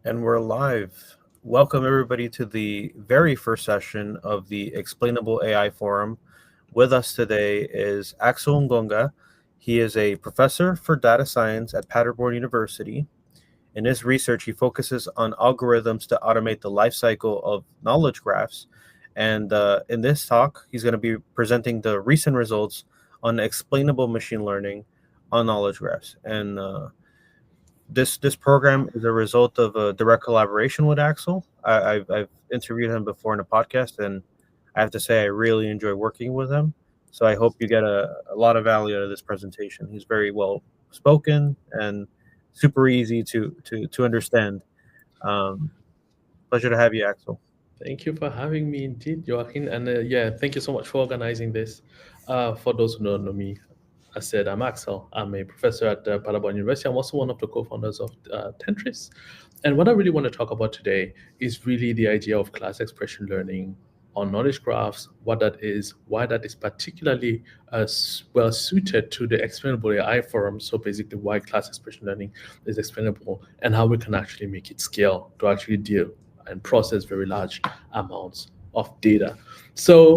And we're live. Welcome, everybody, to the very first session of the Explainable AI Forum. With us today is Axel Ngonga. He is a professor for data science at Paderborn University. In his research, he focuses on algorithms to automate the life cycle of knowledge graphs. And in this talk, he's going to be presenting the recent results on explainable machine learning on knowledge graphs. And this program is a result of a direct collaboration with Axel. I've interviewed him before in a podcast, and I have to say I really enjoy working with him. So I hope you get a lot of value out of this presentation. He's very well spoken and super easy to understand. Pleasure to have you, Axel. Thank you for having me indeed, Joaquin. And thank you so much for organizing this. For those who don't know me, I said I'm Axel. I'm a professor at Paderborn University. I'm also one of the co-founders of Tentris. And what I really want to talk about today is really the idea of class expression learning on knowledge graphs, what that is, why that is particularly well suited to the explainable AI forum. So basically why class expression learning is explainable and how we can actually make it scale to actually deal and process very large amounts of data. So,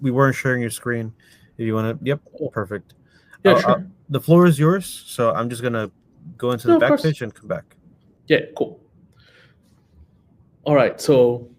we weren't sharing your screen. If you want to, yep, perfect. Yeah, sure. The floor is yours. So I'm just gonna go into the back page and come back. Yeah, cool. All right, so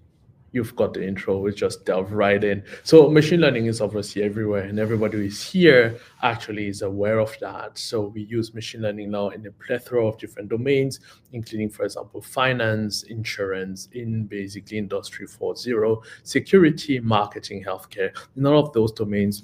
you've got the intro. We'll just delve right in. So machine learning is obviously everywhere, and everybody who is here actually is aware of that. So we use machine learning now in a plethora of different domains, including, for example, finance, insurance, in basically Industry 4.0, security, marketing, healthcare. In all of those domains,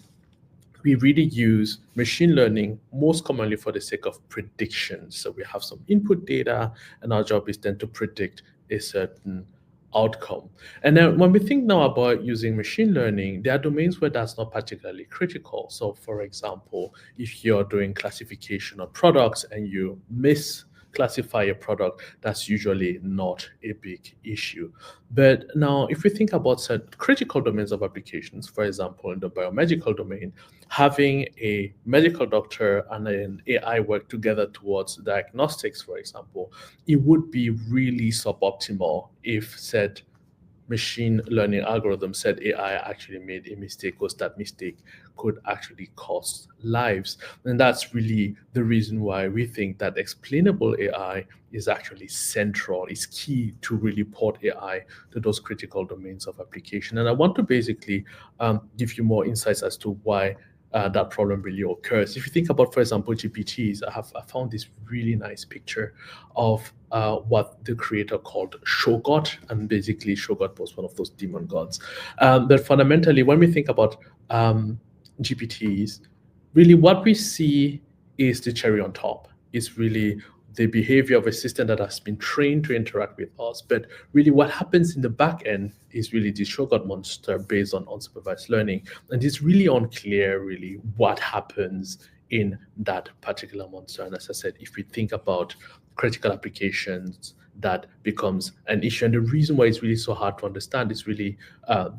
we really use machine learning most commonly for the sake of prediction. So we have some input data, and our job is then to predict a certain outcome. And then when we think now about using machine learning, there are domains where that's not particularly critical. So for example, if you're doing classification of products and you misclassify a product, that's usually not a big issue. But now if we think about certain critical domains of applications, for example, in the biomedical domain, having a medical doctor and an AI work together towards diagnostics, for example, it would be really suboptimal if said machine learning algorithm said AI actually made a mistake, because that mistake could actually cost lives. And that's really the reason why we think that explainable AI is actually central, is key to really port AI to those critical domains of application. And I want to basically give you more insights as to why that problem really occurs. If you think about, for example, GPTs, I found this really nice picture of what the creator called Shogot, and basically Shogot was one of those demon gods. But fundamentally, when we think about GPTs, really what we see is the cherry on top. It's really the behavior of a system that has been trained to interact with us. But really what happens in the back end is really the Shogot monster based on unsupervised learning. And it's really unclear really what happens in that particular monster. And as I said, if we think about critical applications, that becomes an issue. And the reason why it's really so hard to understand is really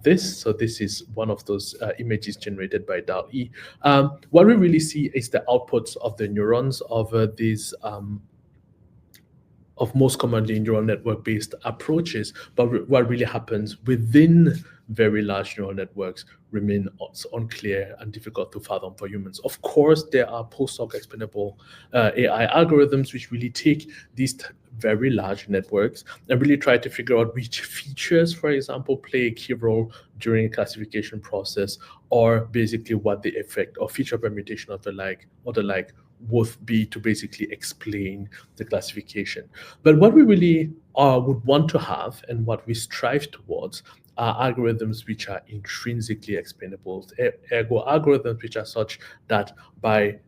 this. So this is one of those images generated by DALL-E. What we really see is the outputs of the neurons of these of most commonly neural network-based approaches, but what really happens within very large neural networks remain unclear and difficult to fathom for humans. Of course, there are post-hoc explainable AI algorithms which really take these very large networks and really try to figure out which features, for example, play a key role during a classification process, or basically what the effect or feature permutation of the like would be to basically explain the classification. But what we really would want to have and what we strive towards are algorithms which are intrinsically explainable, ergo algorithms which are such that by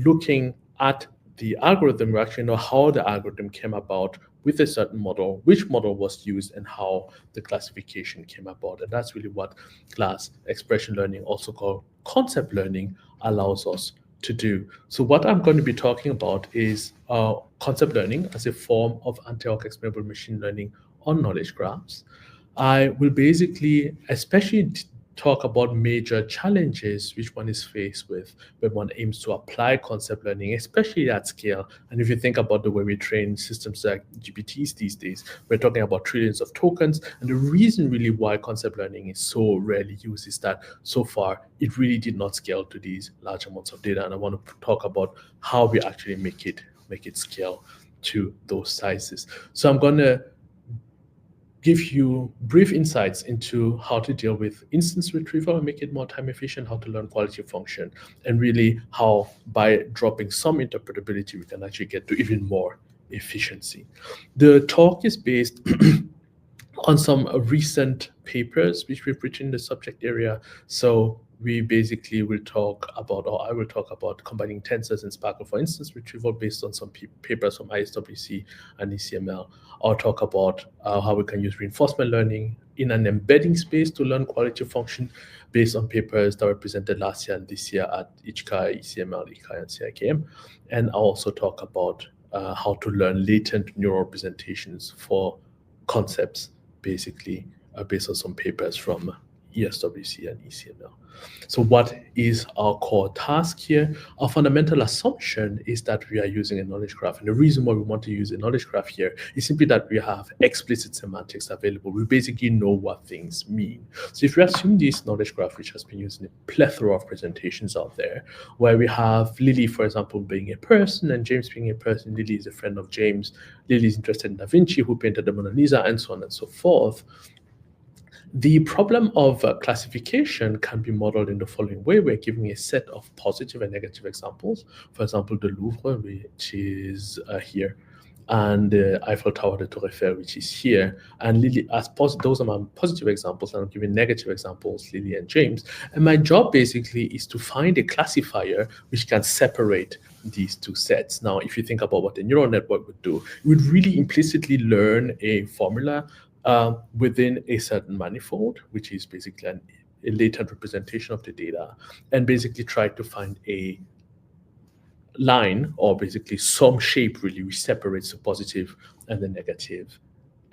looking at the algorithm, we actually know how the algorithm came about with a certain model, which model was used, and how the classification came about. And that's really what class expression learning, also called concept learning, allows us to do. So what I'm going to be talking about is concept learning as a form of anti-hoc explainable machine learning on knowledge graphs. I will basically especially talk about major challenges which one is faced with when one aims to apply concept learning, especially at scale. And if you think about the way we train systems like GPTs these days, we're talking about trillions of tokens. And the reason really why concept learning is so rarely used is that so far it really did not scale to these large amounts of data. And I want to talk about how we actually make it scale to those sizes. So I'm going to give you brief insights into how to deal with instance retrieval and make it more time efficient, how to learn quality function, and really how by dropping some interpretability, we can actually get to even more efficiency. The talk is based on some recent papers which we've written in the subject area. So we basically will talk about, or I will talk about, combining tensors and Sparkle for instance retrieval based on some papers from ISWC and ECML. I'll talk about how we can use reinforcement learning in an embedding space to learn quality function based on papers that were presented last year and this year at ICHKA, ECML, ICHKA, and CIKM. And I'll also talk about how to learn latent neural representations for concepts, basically based on some papers from ESWC and ECML. So what is our core task here? Our fundamental assumption is that we are using a knowledge graph. And the reason why we want to use a knowledge graph here is simply that we have explicit semantics available. We basically know what things mean. So if you assume this knowledge graph, which has been used in a plethora of presentations out there, where we have Lily, for example, being a person and James being a person. Lily is a friend of James. Lily is interested in Da Vinci, who painted the Mona Lisa, and so on and so forth. The problem of classification can be modeled in the following way. We're giving a set of positive and negative examples. For example, the Louvre, which is here, and the Eiffel Tower, the Tour Eiffel, which is here. And Lily, those are my positive examples, and I'm giving negative examples, Lily and James. And my job basically is to find a classifier which can separate these two sets. Now, if you think about what a neural network would do, it would really implicitly learn a formula within a certain manifold, which is basically a latent representation of the data, and basically try to find a line, or basically some shape really, which separates the positive and the negative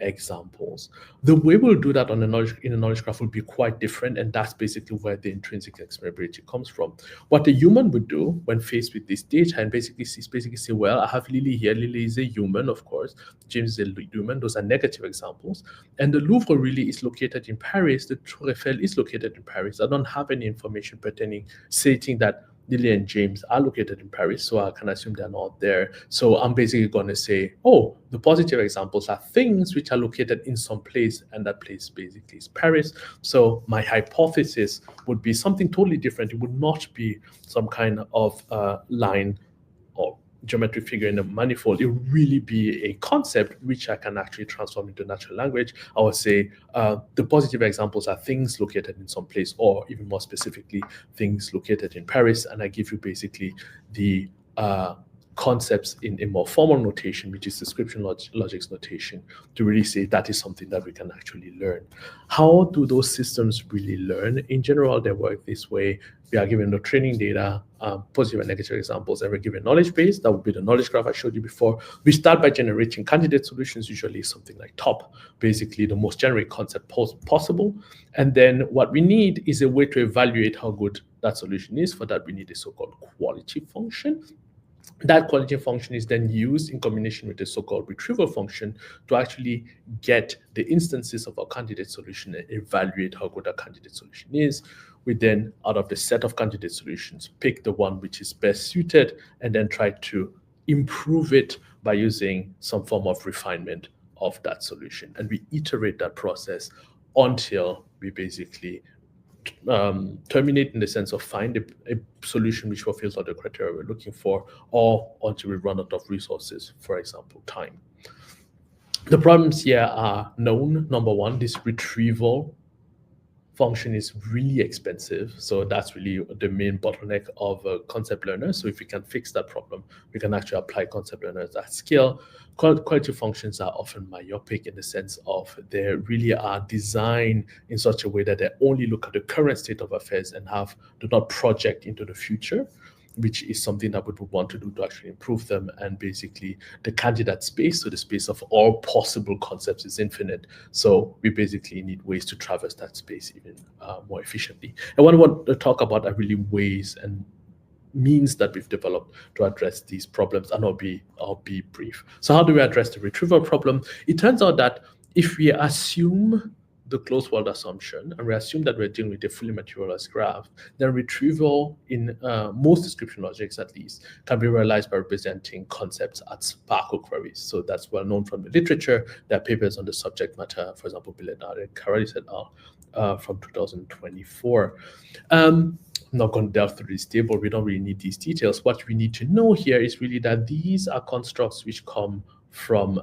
examples. The way we'll do that in a knowledge graph will be quite different, and that's basically where the intrinsic explainability comes from. What a human would do when faced with this data and basically say, well, I have Lily here. Lily is a human, of course. James is a human. Those are negative examples. And the Louvre really is located in Paris. The Tour Eiffel is located in Paris. I don't have any information stating that Lily and James are located in Paris, so I can assume they're not there. So I'm basically going to say, oh, the positive examples are things which are located in some place, and that place basically is Paris. So my hypothesis would be something totally different. It would not be some kind of line or geometric figure in a manifold. It would really be a concept which I can actually transform into natural language. I would say the positive examples are things located in some place, or even more specifically, things located in Paris. And I give you basically the concepts in a more formal notation, which is description logics notation, to really say that is something that we can actually learn. How do those systems really learn? In general, they work this way. We are given the training data, positive and negative examples, and we're given knowledge base. That would be the knowledge graph I showed you before. We start by generating candidate solutions, usually something like top, basically the most generic concept possible. And then what we need is a way to evaluate how good that solution is. For that, we need a so-called quality function. That quality function is then used in combination with the so-called retrieval function to actually get the instances of our candidate solution and evaluate how good our candidate solution is. We then, out of the set of candidate solutions, pick the one which is best suited and then try to improve it by using some form of refinement of that solution. And we iterate that process until we basically terminate, in the sense of find a solution which fulfills all the criteria we're looking for, or until we run out of resources, for example, time. The problems here are known. Number one, this retrieval function is really expensive. So that's really the main bottleneck of concept learners. So if we can fix that problem, we can actually apply concept learners at scale. Quality functions are often myopic in the sense of they really are designed in such a way that they only look at the current state of affairs and do not project into the future. which is something that we would want to do to actually improve them. And basically the candidate space, so the space of all possible concepts, is infinite. So we basically need ways to traverse that space even more efficiently. And what I want to talk about are really ways and means that we've developed to address these problems, and I'll be brief. So how do we address the retrieval problem? It turns out that if we assume the closed world assumption, and we assume that we're dealing with a fully materialized graph, then retrieval in most description logics, at least, can be realized by representing concepts as Sparkle queries. So that's well known from the literature. There are papers on the subject matter, for example, Billenard and Karalis et al. From 2024. I'm not going to delve through this table. We don't really need these details. What we need to know here is really that these are constructs which come from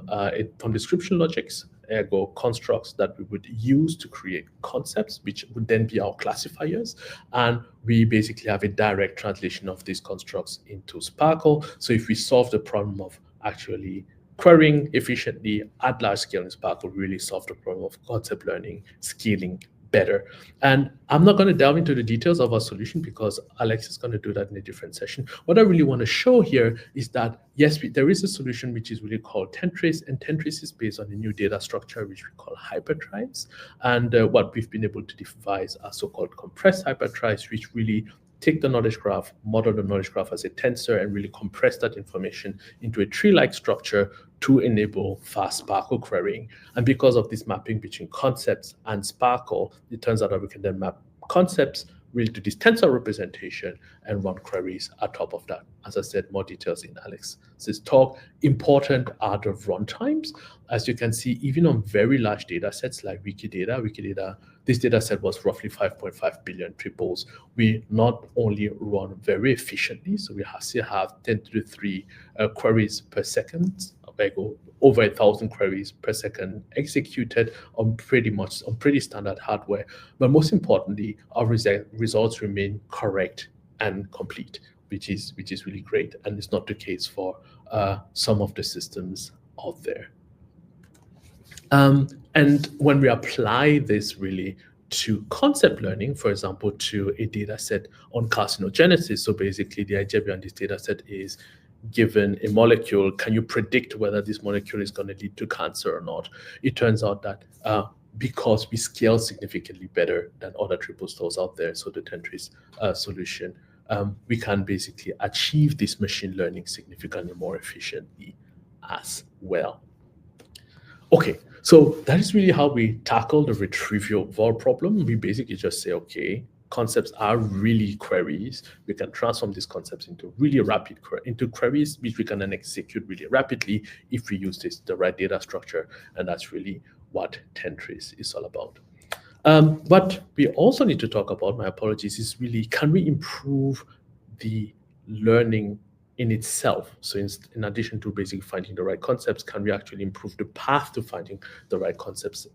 description logics, ergo constructs that we would use to create concepts, which would then be our classifiers. And we basically have a direct translation of these constructs into Sparkle. So if we solve the problem of actually querying efficiently at large scale in Sparkle, we really solve the problem of concept learning, scaling better. And I'm not going to delve into the details of our solution because Alex is going to do that in a different session. What I really want to show here is that, yes, there is a solution which is really called tensor, and tensor is based on a new data structure which we call hyperdrives. And what we've been able to devise are so-called compressed hyperdrives, which really take the knowledge graph, model the knowledge graph as a tensor, and really compress that information into a tree-like structure to enable fast Sparkle querying. And because of this mapping between concepts and Sparkle, it turns out that we can then map concepts really to this tensor representation and run queries at top of that. As I said, more details in Alex's talk. Important are the runtimes. As you can see, even on very large data sets like Wikidata, this data set was roughly 5.5 billion triples. We not only run very efficiently, so we still have 10 to the 3 queries per second, over 1,000 queries per second executed on pretty standard hardware. But most importantly, our results remain correct and complete, which is really great. And it's not the case for some of the systems out there. And when we apply this really to concept learning, for example, to a data set on carcinogenesis, so basically the idea behind this data set is, given a molecule, can you predict whether this molecule is going to lead to cancer or not? It turns out that because we scale significantly better than other triple stores out there, so the Tentris solution, we can basically achieve this machine learning significantly more efficiently as well. Okay, so that is really how we tackle the retrieval problem. We basically just say, okay, concepts are really queries. We can transform these concepts into really rapid queries, which we can then execute really rapidly if we use the right data structure. And that's really what Tentris is all about. But we also need to talk about, my apologies, is really, can we improve the learning in itself? So in addition to basically finding the right concepts, can we actually improve the path to finding the right concepts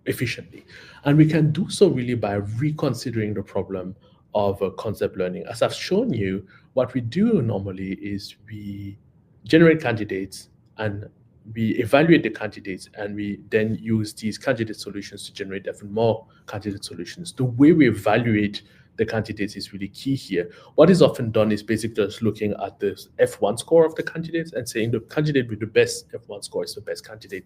efficiently? And we can do so really by reconsidering the problem of concept learning. As I've shown you, what we do normally is we generate candidates and we evaluate the candidates, and we then use these candidate solutions to generate even more candidate solutions. The way we evaluate the candidates is really key here. What is often done is basically just looking at the F1 score of the candidates and saying the candidate with the best F1 score is the best candidate.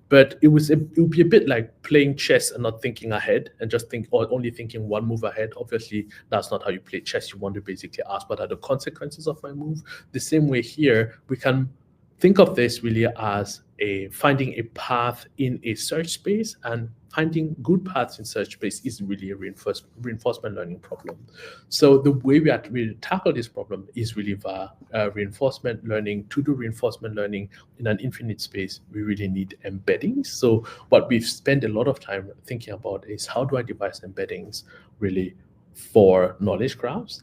But it would be a bit like playing chess and not thinking ahead and just only thinking one move ahead. Obviously, that's not how you play chess. You want to basically ask, what are the consequences of my move? The same way here, we can think of this really as finding a path in a search space, and finding good paths in search space is really a reinforcement learning problem. So the way we really tackle this problem is really via reinforcement learning. To do reinforcement learning in an infinite space, we really need embeddings. So what we've spent a lot of time thinking about is, how do I devise embeddings really for knowledge graphs?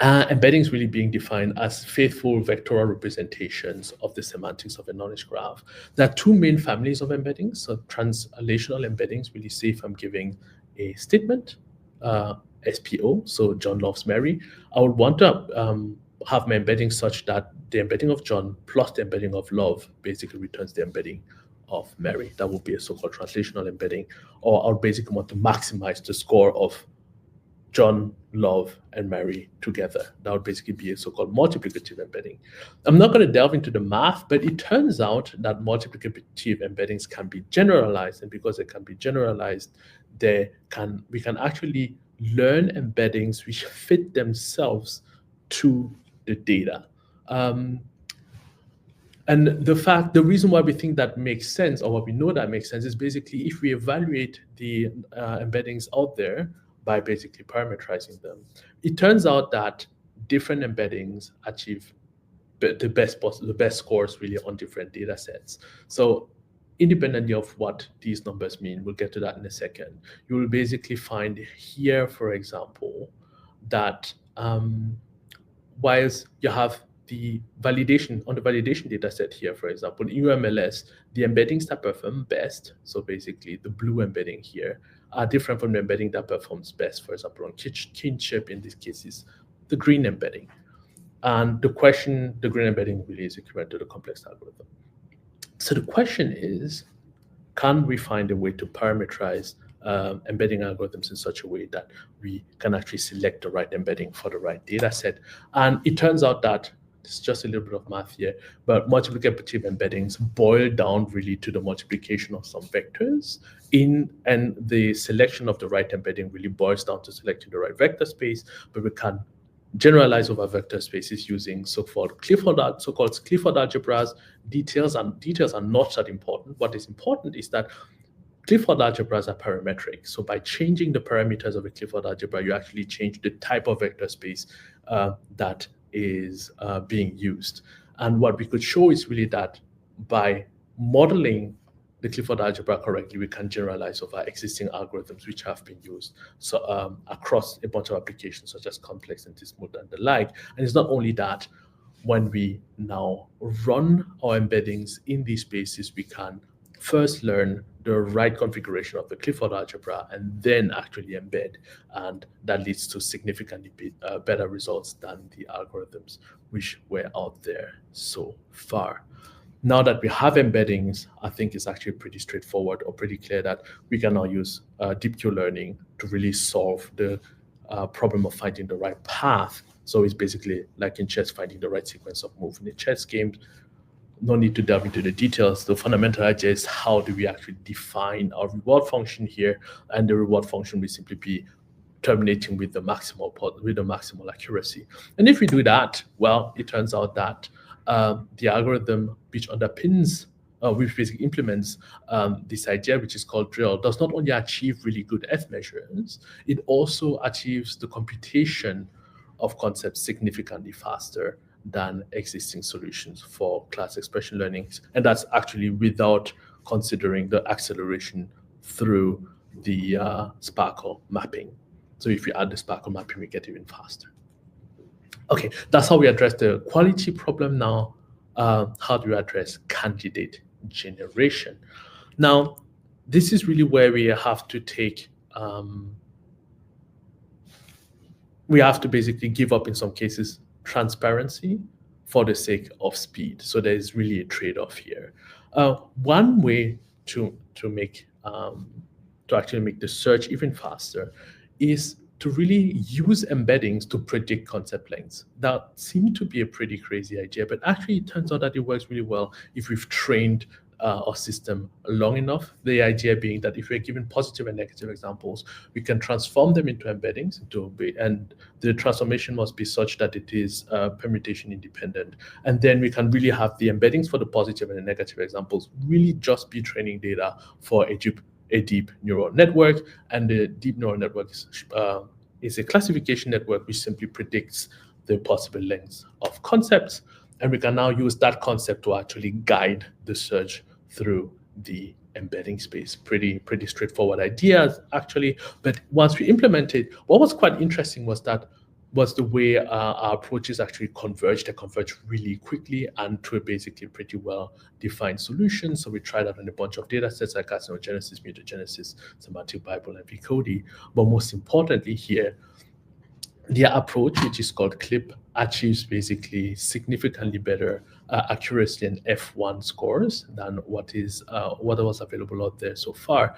Embeddings really being defined as faithful vectorial representations of the semantics of a knowledge graph. There are two main families of embeddings. So translational embeddings really say, if I'm giving a statement, SPO, so John loves Mary, I would want to have my embedding such that the embedding of John plus the embedding of love basically returns the embedding of Mary. That would be a so-called translational embedding. Or I would basically want to maximize the score of John, Love, and Mary together. That would basically be a so-called multiplicative embedding. I'm not going to delve into the math, but it turns out that multiplicative embeddings can be generalized, and because they can be generalized, we can actually learn embeddings which fit themselves to the data. And the reason why we think that makes sense, or what we know that makes sense, is basically if we evaluate the embeddings out there by basically parameterizing them, it turns out that different embeddings achieve the best scores really on different data sets. So independently of what these numbers mean, we'll get to that in a second, you will basically find here, for example, that whilst you have the validation on the validation data set here, for example, in UMLS, the embeddings that perform best, so basically the blue embedding here, are different from the embedding that performs best, for example, on kinship, in this case is the green embedding. And the green embedding really is equivalent to the complex algorithm. So the question is, can we find a way to parameterize embedding algorithms in such a way that we can actually select the right embedding for the right data set? And it turns out that it's just a little bit of math here, but multiplicative embeddings boil down really to the multiplication of some vectors and the selection of the right embedding really boils down to selecting the right vector space, but we can generalize over vector spaces using so-called Clifford algebras. Details are not that important. What is important is that Clifford algebras are parametric. So by changing the parameters of a Clifford algebra, you actually change the type of vector space that is being used. And what we could show is really that by modeling the Clifford algebra correctly, we can generalize over existing algorithms which have been used across a bunch of applications such as complex and smooth and the like. And it's not only that, when we now run our embeddings in these spaces, we can first learn the right configuration of the Clifford algebra and then actually embed. And that leads to significantly better results than the algorithms which were out there so far. Now that we have embeddings, I think it's actually pretty straightforward or pretty clear that we can now use deep Q learning to really solve the problem of finding the right path. So it's basically like in chess, finding the right sequence of moves. In a chess game, no need to delve into the details. The fundamental idea is how do we actually define our reward function here, and the reward function will simply be terminating with the maximal accuracy. And if we do that, well, it turns out that the algorithm which underpins, which basically implements this idea, which is called drill, does not only achieve really good F measures, it also achieves the computation of concepts significantly faster than existing solutions for class expression learning. And that's actually without considering the acceleration through the Sparkle mapping. So if you add the Sparkle mapping, we get even faster. Okay, that's how we address the quality problem. Now, how do we address candidate generation? Now, this is really where we have to take, we have to basically give up in some cases transparency for the sake of speed. So there is really a trade-off here. One way to actually make the search even faster is to really use embeddings to predict concept lengths. That seemed to be a pretty crazy idea, but actually it turns out that it works really well if we've trained our system long enough. The idea being that if we're given positive and negative examples, we can transform them into embeddings, and the transformation must be such that it is permutation independent. And then we can really have the embeddings for the positive and the negative examples really just be training data for a deep neural network. And the deep neural network is a classification network which simply predicts the possible lengths of concepts. And we can now use that concept to actually guide the search through the embedding space. Pretty straightforward ideas, actually. But once we implement it, what was quite interesting was the way our approaches actually converged. They converged really quickly and to a basically pretty well-defined solution. So we tried out on a bunch of data sets like carcinogenesis, mutagenesis, semantic Bible, and VCODE. But most importantly here, their approach, which is called CLIP, achieves basically significantly better accuracy and F1 scores than what was available out there so far.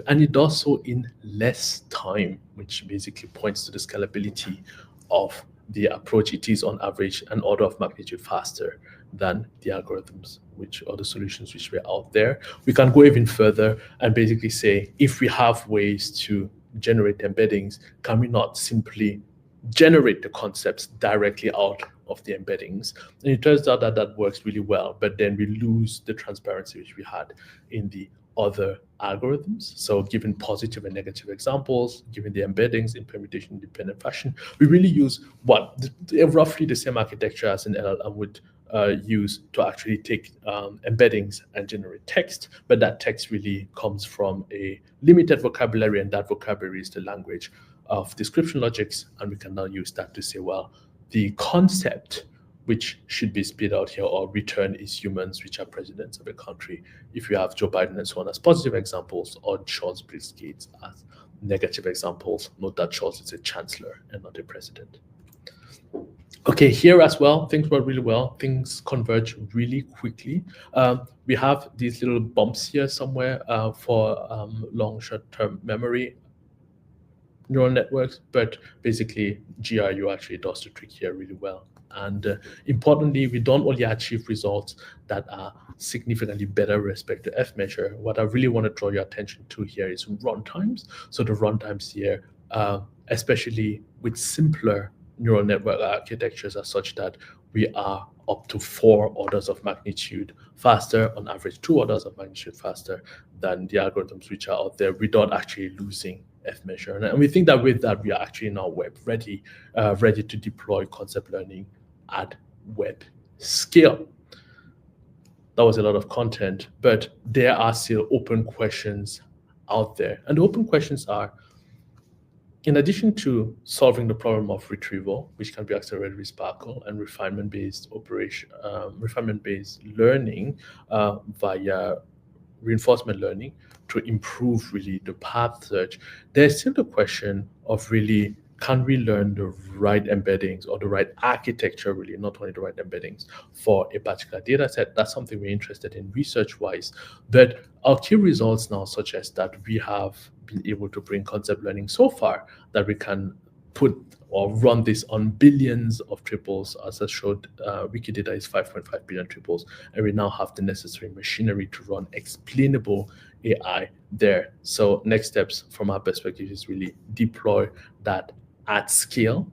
And it does so in less time, which basically points to the scalability of the approach. It is on average an order of magnitude faster than the algorithms or the solutions which were out there. We can go even further and basically say, if we have ways to generate embeddings, can we not simply generate the concepts directly out of the embeddings? And it turns out that that works really well, but then we lose the transparency which we had in the other algorithms. So given positive and negative examples, given the embeddings in permutation-independent fashion, we really use roughly the same architecture as an LLM would use to actually take embeddings and generate text, but that text really comes from a limited vocabulary, and that vocabulary is the language of description logics, and we can now use that to say, well, the concept which should be split out here or return is humans, which are presidents of a country, if you have Joe Biden and so on as positive examples, or Charles Gates as negative examples. Note that Charles is a chancellor and not a president. Okay, here as well, things work really well. Things converge really quickly. We have these little bumps here somewhere for long short-term memory neural networks, but basically GRU actually does the trick here really well. And importantly, we don't only achieve results that are significantly better with respect to F measure. What I really want to draw your attention to here is runtimes. So the runtimes here, especially with simpler neural network architectures, are such that we are up to 4 orders of magnitude faster, on average 2 orders of magnitude faster than the algorithms which are out there, without actually losing F measure. And we think that with that, we are actually now web ready, ready to deploy concept learning at web scale. That was a lot of content, but there are still open questions out there. And the open questions are, in addition to solving the problem of retrieval, which can be accelerated with Sparkle, and refinement-based learning via reinforcement learning to improve really the path search, there's still the question of really, can we learn the right embeddings or the right architecture, really, not only the right embeddings for a particular data set? That's something we're interested in research-wise. But our key results now suggest that we have been able to bring concept learning so far that we can put or run this on billions of triples. As I showed, Wikidata is 5.5 billion triples, and we now have the necessary machinery to run explainable AI there. So next steps from our perspective is really deploy that at scale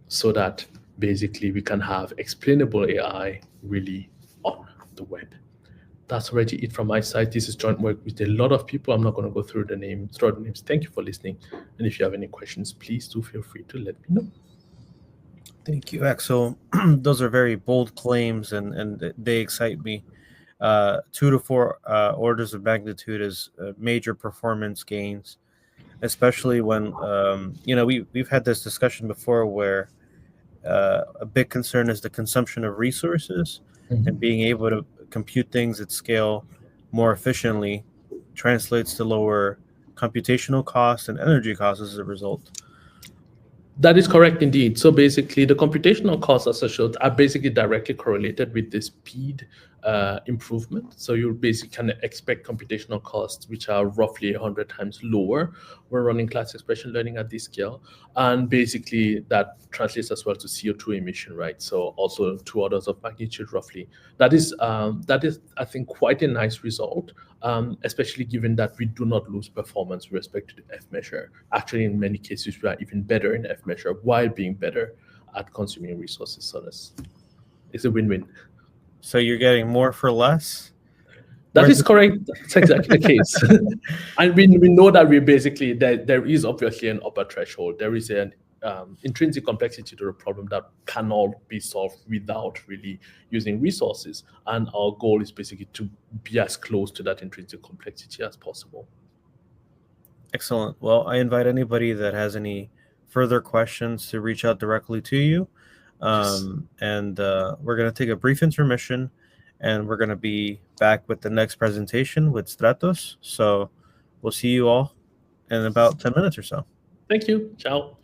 so that basically we can have explainable AI really on the web. That's already it from my side. This is joint work with a lot of people. I'm not going to go through the names. Thank you for listening. And if you have any questions, please do feel free to let me know. Thank you, Axel. Those are very bold claims, and they excite me. 2 to 4 orders of magnitude is major performance gains, especially when we've had this discussion before where a big concern is the consumption of resources, and being able to compute things at scale more efficiently translates to lower computational costs and energy costs as a result. That is correct indeed. So basically, the computational costs, as I showed, are basically directly correlated with the speed improvement. So you basically can expect computational costs which are roughly 100 times lower when running class expression learning at this scale. And basically, that translates as well to CO2 emission, right? So also 2 orders of magnitude roughly. That is, I think, quite a nice result, especially given that we do not lose performance with respect to the F measure. Actually, in many cases, we are even better in F measure while being better at consuming resources. So it's a win-win. So you're getting more for less? That is correct. That's exactly the case. And we know that we basically, there is obviously an upper threshold. There is an intrinsic complexity to the problem that cannot be solved without really using resources. And our goal is basically to be as close to that intrinsic complexity as possible. Excellent. Well, I invite anybody that has any further questions to reach out directly to you. And we're going to take a brief intermission, and we're going to be back with the next presentation with Stratos. So we'll see you all in about 10 minutes or so. Thank you. Ciao.